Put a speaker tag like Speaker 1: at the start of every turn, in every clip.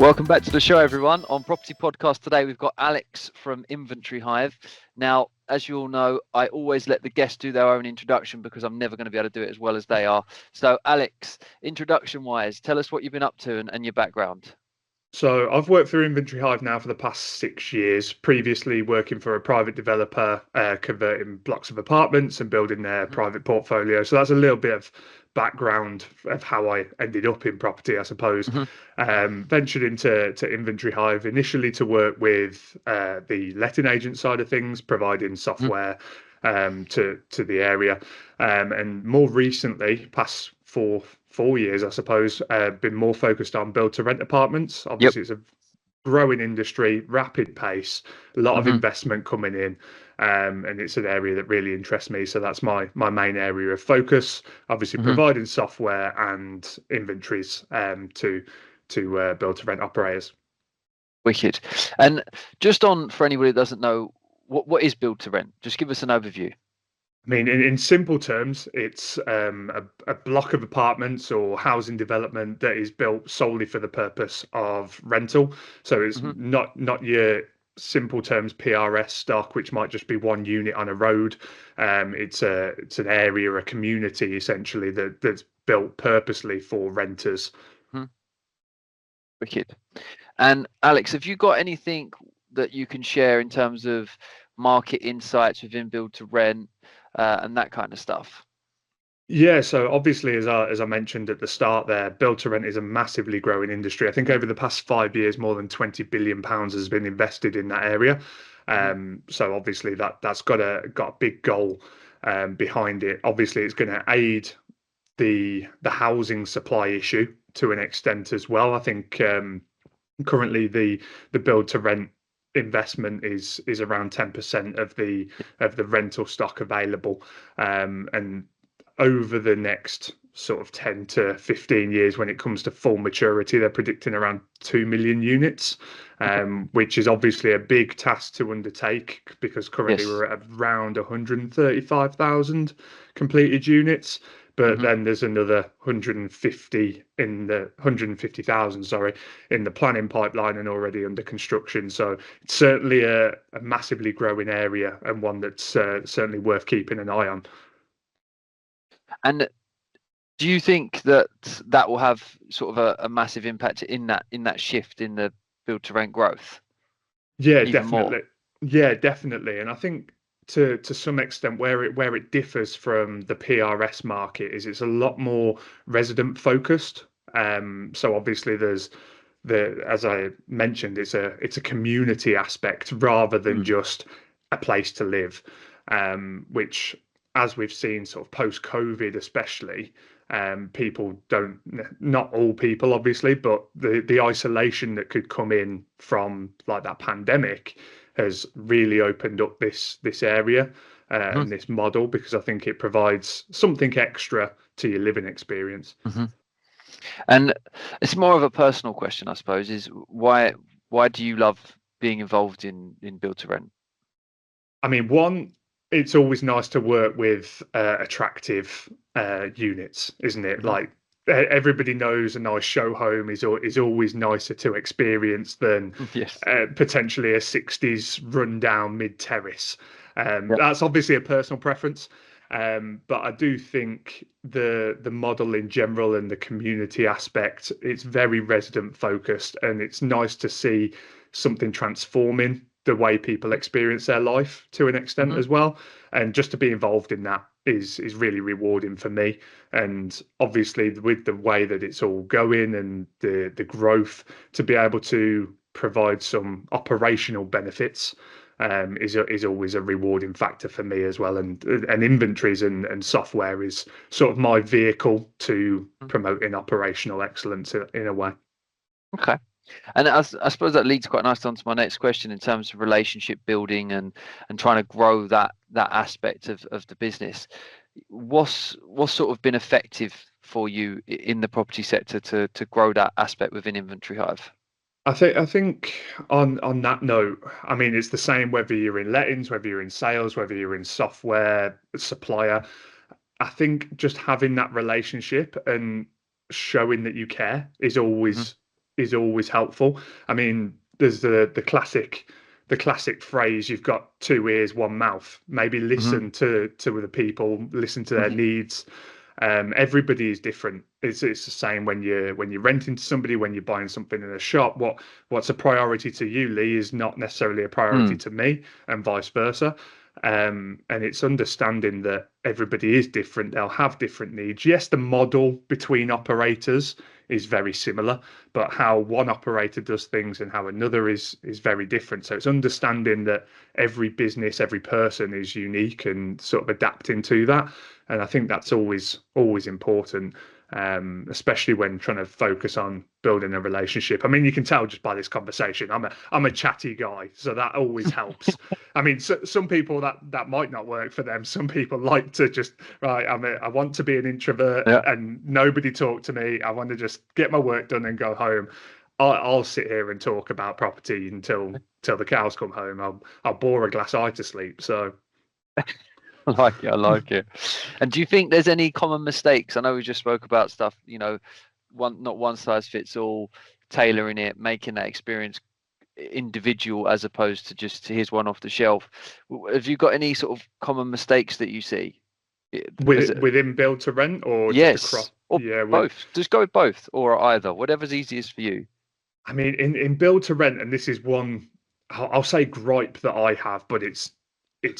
Speaker 1: Welcome back to the show, everyone. On Property Podcast today, we've got Alex from Inventory Hive. Now, as you all know, I always let the guests do their own introduction because I'm never going to be able to do it as well as they are. So, Alex, introduction-wise, tell us what you've been up to and your background.
Speaker 2: So I've worked for Inventory Hive now for the past 6 years, previously working for a private developer, converting blocks of apartments and building their private portfolio. So that's a little bit of background of how I ended up in property, I suppose.
Speaker 1: Mm-hmm.
Speaker 2: Ventured into Inventory Hive initially to work with the letting agent side of things, providing software to the area. And more recently, past four years, I suppose, been more focused on build to rent apartments.
Speaker 1: Yep.
Speaker 2: Obviously, it's a growing industry, rapid pace, a lot of
Speaker 1: Mm-hmm.
Speaker 2: investment coming in, and it's an area that really interests me. So that's my main area of focus. Obviously,
Speaker 1: Mm-hmm.
Speaker 2: providing software and inventories to build to rent operators.
Speaker 1: Wicked. And just on for anybody that doesn't know, what is build to rent? Just give us an overview.
Speaker 2: I mean, in simple terms, it's a block of apartments or housing development that is built solely for the purpose of rental. So it's
Speaker 1: Mm-hmm.
Speaker 2: not your simple terms PRS stock, which might just be one unit on a road. It's an area, a community essentially that's built purposely for renters.
Speaker 1: Mm-hmm. Wicked. And Alex, have you got anything that you can share in terms of market insights within build to rent and that kind of stuff?
Speaker 2: Yeah, so obviously, as I mentioned at the start there, build to rent is a massively growing industry. I think over the past 5 years, more than £20 billion has been invested in that area.
Speaker 1: Mm-hmm.
Speaker 2: So obviously that's got a big goal behind it. Obviously, it's going to aid the housing supply issue to an extent as well. I think currently the build to rent investment is around 10% of the rental stock available, and over the next sort of 10 to 15 years, when it comes to full maturity, they're predicting around 2 million units, which is obviously a big task to undertake because currently
Speaker 1: Yes.
Speaker 2: we're at around 135,000 completed units. But
Speaker 1: Mm-hmm.
Speaker 2: then there's another 150,000, sorry, in the planning pipeline and already under construction. So it's certainly a massively growing area and one that's certainly worth keeping an eye on.
Speaker 1: And do you think that that will have sort of a massive impact in that shift in the build to rent growth
Speaker 2: Yeah,
Speaker 1: even more?
Speaker 2: definitely. Yeah, definitely. And I think to some extent where it differs from the PRS market is it's a lot more resident focused. So obviously there's as I mentioned, it's a community aspect rather than
Speaker 1: Mm.
Speaker 2: just a place to live, which, as we've seen sort of post COVID especially, people don't, not all people obviously, but the isolation that could come in from like that pandemic has really opened up this area
Speaker 1: Mm-hmm.
Speaker 2: and this model, because I think it provides something extra to your living experience.
Speaker 1: Mm-hmm. And it's more of a personal question, I suppose, is why do you love being involved in build to rent?
Speaker 2: I mean, one, it's always nice to work with attractive units, isn't it?
Speaker 1: Mm-hmm.
Speaker 2: Like everybody knows a nice show home is always nicer to experience than
Speaker 1: Yes.
Speaker 2: potentially a 60s rundown mid terrace.
Speaker 1: Yep.
Speaker 2: That's obviously a personal preference. But I do think the model in general and the community aspect, it's very resident focused, and it's nice to see something transforming the way people experience their life to an extent
Speaker 1: Mm-hmm.
Speaker 2: as well. And just to be involved in that is really rewarding for me. And obviously, with the way that it's all going and the growth, to be able to provide some operational benefits is always a rewarding factor for me as well. And inventories and software is sort of my vehicle to promoting operational excellence in a way.
Speaker 1: Okay. And I suppose that leads quite nicely onto my next question in terms of relationship building and trying to grow that aspect of the business. What's sort of been effective for you in the property sector to grow that aspect within Inventory Hive?
Speaker 2: I think on that note, I mean, it's the same whether you're in lettings, whether you're in sales, whether you're in software, supplier. I think just having that relationship and showing that you care
Speaker 1: Hmm.
Speaker 2: is always helpful. I mean, there's the classic phrase, you've got two ears, one mouth. Maybe
Speaker 1: Hmm.
Speaker 2: listen to the people, listen to their
Speaker 1: Hmm.
Speaker 2: needs. Everybody is different. It's the same when you're renting to somebody, when you're buying something in a shop. What's a priority to you, Lee, is not necessarily a priority
Speaker 1: Mm.
Speaker 2: to me, and vice versa. And it's understanding that everybody is different. They'll have different needs. Yes, the model between operators is very similar, but how one operator does things and how another is very different. So it's understanding that every business, every person is unique and sort of adapting to that. And I think that's always important, especially when trying to focus on building a relationship. I mean, you can tell just by this conversation, I'm a chatty guy, so that always helps. I mean, some people that might not work for them. Some people like to just, right, I want to be an introvert
Speaker 1: Yeah.
Speaker 2: and nobody talk to me. I want to just get my work done and go home. I'll sit here and talk about property until the cows come home. I'll bore a glass eye to sleep. So
Speaker 1: I like it. I like it. And do you think there's any common mistakes? I know we just spoke about stuff, not one size fits all, tailoring it, making that experience individual as opposed to just here's one off the shelf. Have you got any sort of common mistakes that you see? As
Speaker 2: within build to rent or just across?
Speaker 1: yes, or
Speaker 2: Yeah, with
Speaker 1: both. Just go with both or either, whatever's easiest for you.
Speaker 2: I mean, in build to rent, and this is one I'll say gripe that I have, but it's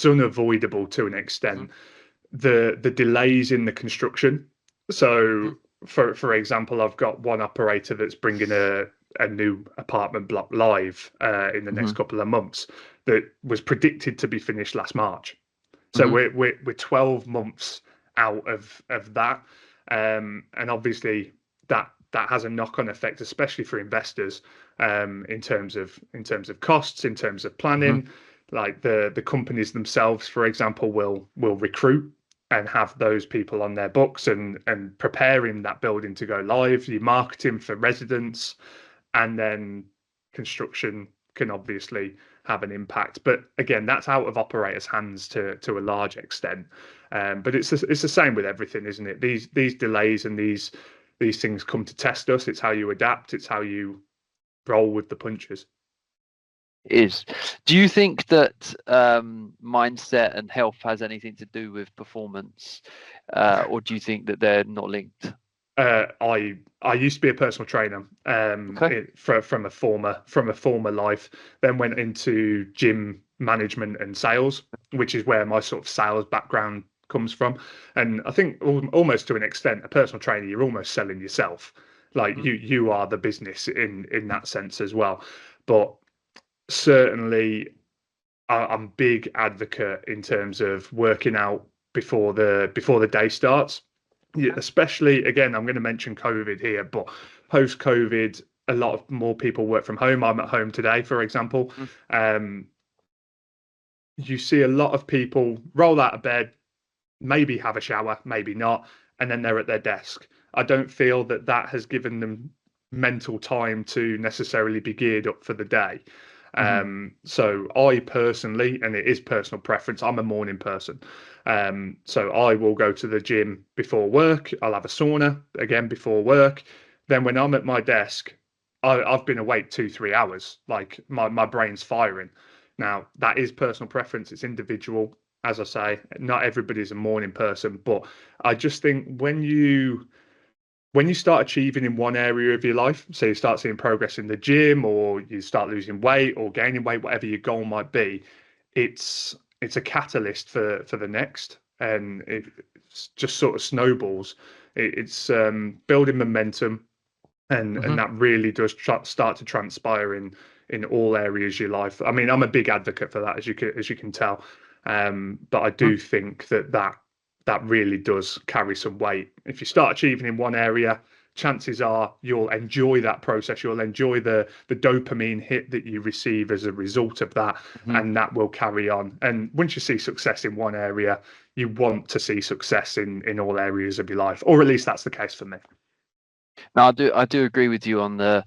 Speaker 2: unavoidable to an
Speaker 1: Hmm.
Speaker 2: extent. The delays in the construction.
Speaker 1: Hmm.
Speaker 2: So, for example, I've got one operator that's bringing a new apartment block live in the next
Speaker 1: Hmm.
Speaker 2: couple of months that was predicted to be finished last March. So
Speaker 1: Hmm.
Speaker 2: we're 12 months out of that, and obviously that has a knock on effect, especially for investors, in terms of costs, in terms of
Speaker 1: Hmm.
Speaker 2: planning. Like the companies themselves, for example, will recruit and have those people on their books and preparing that building to go live. You marketing for residents, and then construction can obviously have an impact. But again, that's out of operators' hands to a large extent. But it's the same with everything, isn't it? These delays and these things come to test us. It's how you adapt. It's how you roll with the punches.
Speaker 1: Is. Do you think that mindset and health has anything to do with performance, or do you think that they're not linked?
Speaker 2: I used to be a personal trainer,
Speaker 1: Okay.
Speaker 2: from a former life. Then went into gym management and sales, which is where my sort of sales background comes from. And I think almost to an extent, a personal trainer, you're almost selling yourself. Like
Speaker 1: Mhm.
Speaker 2: you are the business in that sense as well. But certainly, I'm big advocate in terms of working out before the day starts. Yeah,
Speaker 1: Okay.
Speaker 2: especially again, I'm going to mention COVID here, but post COVID, a lot of more people work from home. I'm at home today, for example.
Speaker 1: Mhm.
Speaker 2: Um, you see a lot of people roll out of bed, maybe have a shower, maybe not, and then they're at their desk. I don't feel that that has given them mental time to necessarily be geared up for the day.
Speaker 1: Mhm.
Speaker 2: So I personally, and it is personal preference, I'm a morning person. So I will go to the gym before work. I'll have a sauna again before work. Then when I'm at my desk, I've been awake 2, 3 hours. Like my brain's firing. Now that is personal preference. It's individual. As I say, not everybody's a morning person, but I just think when you start achieving in one area of your life, so you start seeing progress in the gym, or you start losing weight or gaining weight, whatever your goal might be, it's a catalyst for the next, and it just sort of snowballs. It's building momentum, and
Speaker 1: Mhm.
Speaker 2: that really does start to transpire in all areas of your life. I mean, I'm a big advocate for that, as you can tell, but I
Speaker 1: Mhm.
Speaker 2: do think that really does carry some weight. If you start achieving in one area, chances are you'll enjoy that process. You'll enjoy the dopamine hit that you receive as a result of that,
Speaker 1: Mhm.
Speaker 2: and that will carry on. And once you see success in one area, you want to see success in all areas of your life, or at least that's the case for me.
Speaker 1: No, I do agree with you on the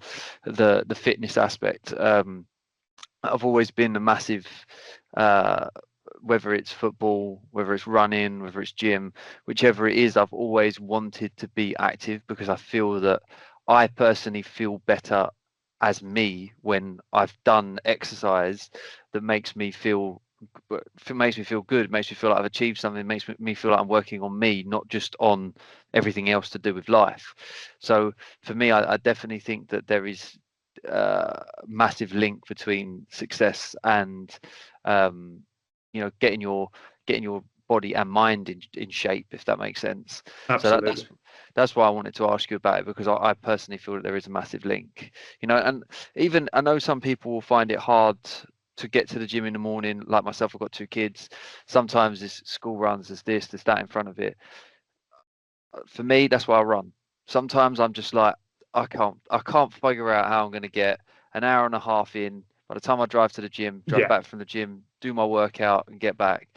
Speaker 1: fitness aspect. I've always been a massive, uh, whether it's football, whether it's running, whether it's gym, whichever it is, I've always wanted to be active because I feel that I personally feel better. as me when I've done exercise that makes me feel good, makes me feel like I've achieved something, makes me feel like I'm working on me, not just on everything else to do with life. So for me, I definitely think that there is a massive link between success and getting your body and mind in shape, if that makes sense. So
Speaker 2: Absolutely.
Speaker 1: that's why I wanted to ask you about it, because I personally feel that there is a massive link, and even I know some people will find it hard to get to the gym in the morning. Like myself, I've got two kids. Sometimes there's school runs, there's that in front of it. For me, that's why I run. Sometimes I'm just like, I can't figure out how I'm going to get an hour and a half in. By the time I drive to the gym, drive
Speaker 2: Yeah,
Speaker 1: back from the gym, do my workout and get back,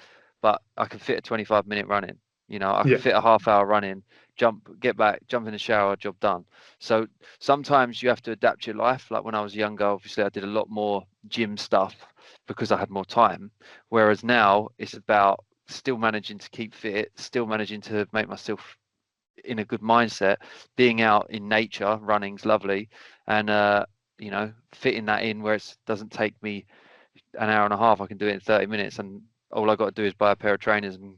Speaker 1: but I can fit a 25-minute run in. I can
Speaker 2: yeah,
Speaker 1: fit a half-hour run in, get back, jump in the shower, job done. So sometimes you have to adapt your life. Like when I was younger, obviously I did a lot more gym stuff because I had more time. Whereas now it's about still managing to keep fit, still managing to make myself in a good mindset, being out in nature, running's lovely, and fitting that in where it doesn't take me an hour and a half. I can do it in 30 minutes, and all I got to do is buy a pair of trainers, and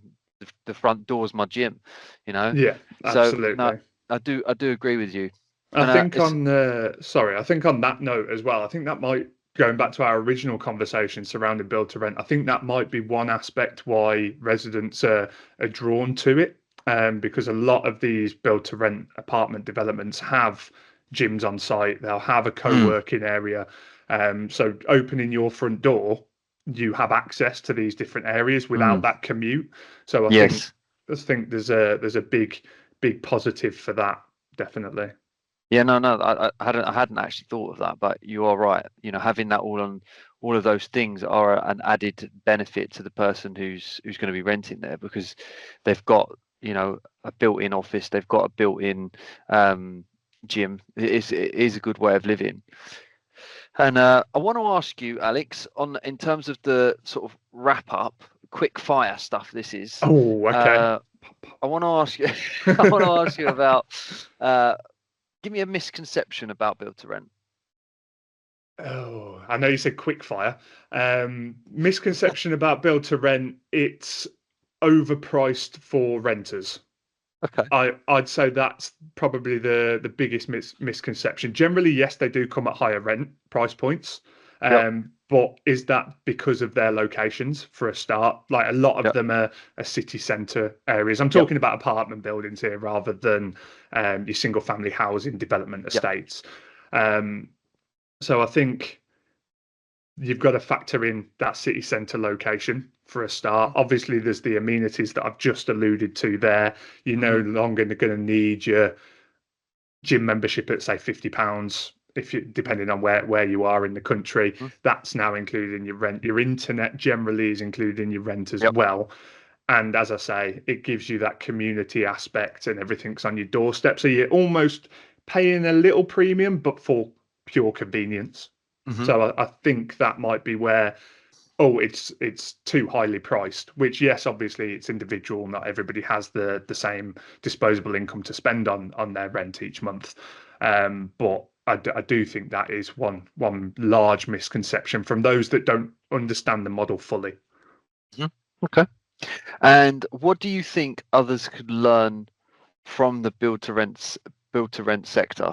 Speaker 1: the front door's my gym. You know,
Speaker 2: yeah,
Speaker 1: so no,
Speaker 2: absolutely.
Speaker 1: I do agree with you,
Speaker 2: I
Speaker 1: and
Speaker 2: think
Speaker 1: it's
Speaker 2: sorry, I think on that note as well, I think that might, going back to our original conversation surrounding build to rent, I think that might be one aspect why residents are drawn to it. Because a lot of these build to rent apartment developments have gyms on site, they'll have a
Speaker 1: mm,
Speaker 2: co-working area. So opening your front door, you have access to these different areas without
Speaker 1: mm,
Speaker 2: that commute. So
Speaker 1: yes.
Speaker 2: I think there's a big positive for that, definitely.
Speaker 1: Yeah, no, no, I hadn't actually thought of that, but you are right. Having that all of those things are an added benefit to the person who's going to be renting there, because they've got, a built-in office, they've got a built-in um, gym. It is a good way of living. And I want to ask you, Alex, in terms of the sort of wrap up, quick fire stuff. This is.
Speaker 2: Oh, okay.
Speaker 1: Uh, I want to ask you. I want to ask you about. Uh, Give me a misconception about build to rent.
Speaker 2: Oh, I know you said quick fire. Misconception about build to rent, it's overpriced for renters.
Speaker 1: Okay.
Speaker 2: I'd say that's probably the biggest misconception. Generally, yes, they do come at higher rent price points.
Speaker 1: Yep.
Speaker 2: But is that because of their locations for a start? Like a lot of
Speaker 1: Yep.
Speaker 2: them are city centre areas. I'm
Speaker 1: Yep.
Speaker 2: talking about apartment buildings here rather than your single family housing development
Speaker 1: Yep.
Speaker 2: estates. Um, so I think you've got to factor in that city centre location for a start. Obviously, there's the amenities that I've just alluded to there. You're no
Speaker 1: Mm-hmm.
Speaker 2: longer going to need your gym membership at say £50 if you, depending on where you are in the country.
Speaker 1: Hmm.
Speaker 2: That's now included in your rent. Your internet generally is included in your rent as
Speaker 1: Yep.
Speaker 2: well. And as I say, it gives you that community aspect and everything's on your doorstep. So you're almost paying a little premium, but for pure convenience.
Speaker 1: Mm-hmm.
Speaker 2: So I think that might be where, oh, it's too highly priced. Which yes, obviously it's individual. Not everybody has the same disposable income to spend on their rent each month. But I do think that is one large misconception from those that don't understand the model fully.
Speaker 1: Hmm. Okay. And what do you think others could learn from the build to rent sector?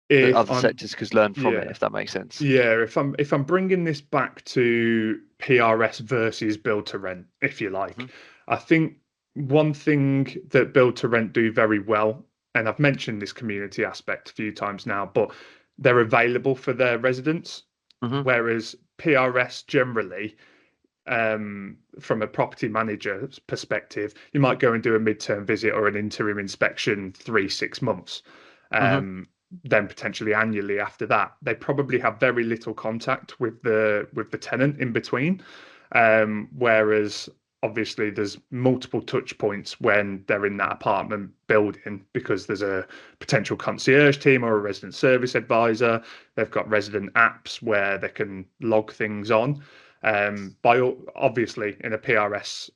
Speaker 1: That
Speaker 2: If
Speaker 1: other
Speaker 2: I'm
Speaker 1: sectors could learn from it,
Speaker 2: Yeah.
Speaker 1: if that makes sense.
Speaker 2: Yeah, if I'm bringing this back to PRS versus build to rent, if you
Speaker 1: Hmm.
Speaker 2: like, I think one thing that build to rent do very well, and I've mentioned this community aspect a few times now, but they're available for their residents,
Speaker 1: Hmm.
Speaker 2: whereas PRS generally, from a property manager's perspective, you might go and do a midterm visit or an interim inspection 3 6 months.
Speaker 1: Hmm.
Speaker 2: Um, then potentially annually after that. They probably have very little contact with the tenant in between. Whereas obviously there's multiple touch points when they're in that apartment building because there's a potential concierge team or a resident service advisor. They've got resident apps where they can log things on. Obviously in a PRS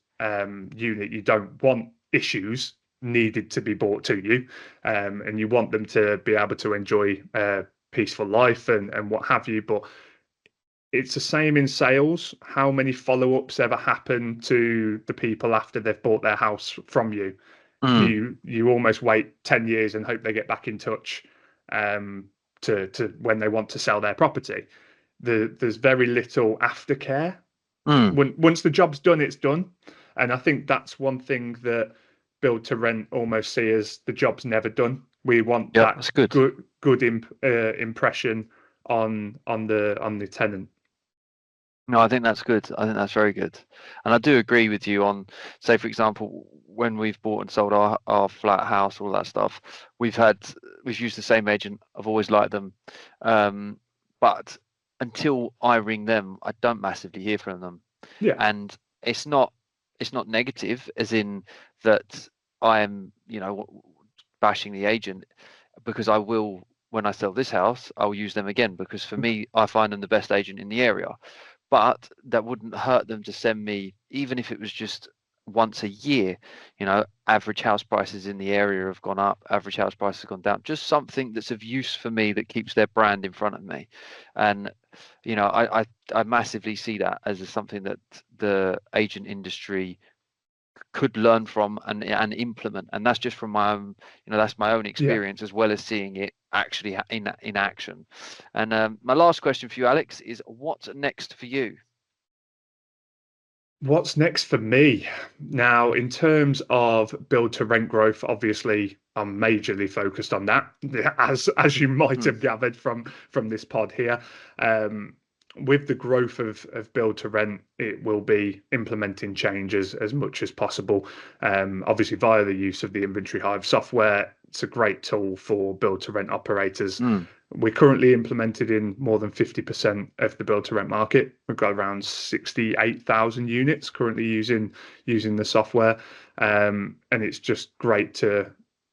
Speaker 2: unit, you don't want issues needed to be brought to you, and you want them to be able to enjoy peaceful life and what have you. But it's the same in sales. How many follow-ups ever happen to the people after they've bought their house from you?
Speaker 1: Mm,
Speaker 2: You almost wait 10 years and hope they get back in touch to when they want to sell their property. There's very little aftercare.
Speaker 1: mm.
Speaker 2: Once the job's done, it's done. And I think that's one thing that build to rent almost see as the job's never done. We want
Speaker 1: Yep,
Speaker 2: that
Speaker 1: that's good.
Speaker 2: good impression on the tenant.
Speaker 1: No, I think that's good. I think that's very good. And I do agree with you on, say, for example, when we've bought and sold our flat house, all that stuff, we've used the same agent. I've always liked them. But until I ring them, I don't massively hear from them.
Speaker 2: Yeah,
Speaker 1: And it's not negative, as in that I am, bashing the agent, because I will, when I sell this house, I'll use them again, because for me, I find them the best agent in the area. But that wouldn't hurt them to send me, even if it was just once a year, average house prices in the area have gone up, average house prices have gone down, just something that's of use for me that keeps their brand in front of me. And I massively see that as something that the agent industry could learn from and implement. And that's just from my own, that's my own
Speaker 2: yeah.
Speaker 1: experience, as well as seeing it actually in action. And my last question for you, Alex, is what's next for you?
Speaker 2: What's next for me? Now, in terms of build to rent growth, obviously I'm majorly focused on that, as you might
Speaker 1: Hmm.
Speaker 2: have gathered from this pod here. With the growth of build to rent, it will be implementing changes as much as possible. Obviously, via the use of the Inventory Hive software, it's a great tool for build to rent operators.
Speaker 1: Hmm.
Speaker 2: We're currently implemented in more than 50% of the build to rent market. We've got around 68,000 units currently using the software. And it's just great to,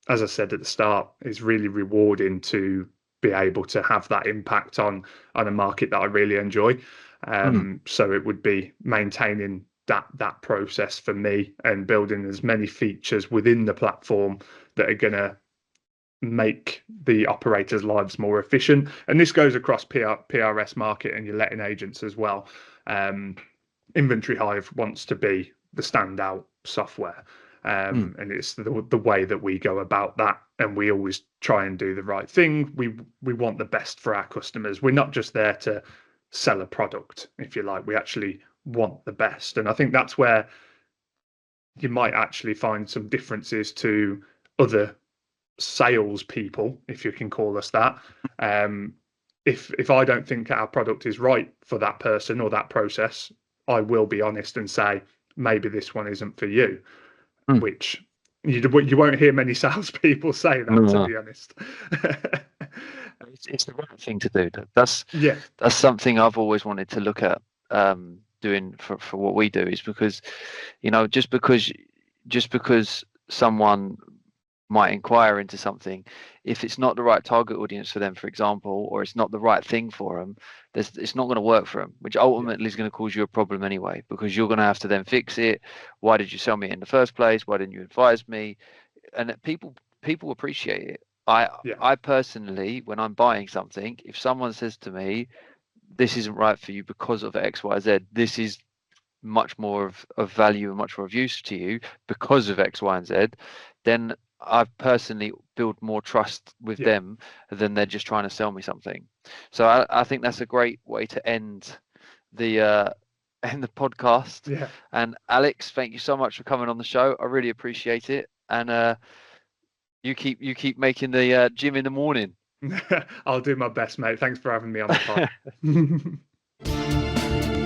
Speaker 2: as I said at the start, it's really rewarding to be able to have that impact on a market that I really enjoy.
Speaker 1: Hmm.
Speaker 2: So it would be maintaining that process for me and building as many features within the platform that are going to make the operators' lives more efficient. And this goes across PRS market and your letting agents as well. Inventory Hive wants to be the standout software.
Speaker 1: Hmm.
Speaker 2: And it's the way that we go about that, and we always try and do the right thing. We want the best for our customers. We're not just there to sell a product, if you like. We actually want the best, and I think that's where you might actually find some differences to other salespeople, if you can call us that. Um, if I don't think our product is right for that person or that process, I will be honest and say maybe this one isn't for you.
Speaker 1: Hmm.
Speaker 2: Which you won't hear many salespeople say that, to
Speaker 1: No,
Speaker 2: be honest.
Speaker 1: it's the right thing to do. That's
Speaker 2: Yeah,
Speaker 1: that's something I've always wanted to look at doing for what we do, is because just because someone might inquire into something, if it's not the right target audience for them, for example, or it's not the right thing for them, it's not going to work for them, which
Speaker 2: yeah,
Speaker 1: ultimately is going to cause you a problem anyway, because you're going to have to then fix it. Why did you sell me in the first place? Why didn't you advise me? And people appreciate it. I
Speaker 2: yeah,
Speaker 1: I personally, when I'm buying something, if someone says to me, this isn't right for you because of X, Y, Z, this is much more of value and much more of use to you because of X, Y, and Z, then I've personally built more trust with
Speaker 2: yeah,
Speaker 1: them than they're just trying to sell me something. So I think that's a great way to end the end the podcast.
Speaker 2: yeah.
Speaker 1: And Alex, thank you so much for coming on the show. I really appreciate it. And you keep making the gym in the morning.
Speaker 2: I'll do my best, mate. Thanks for having me on the pod.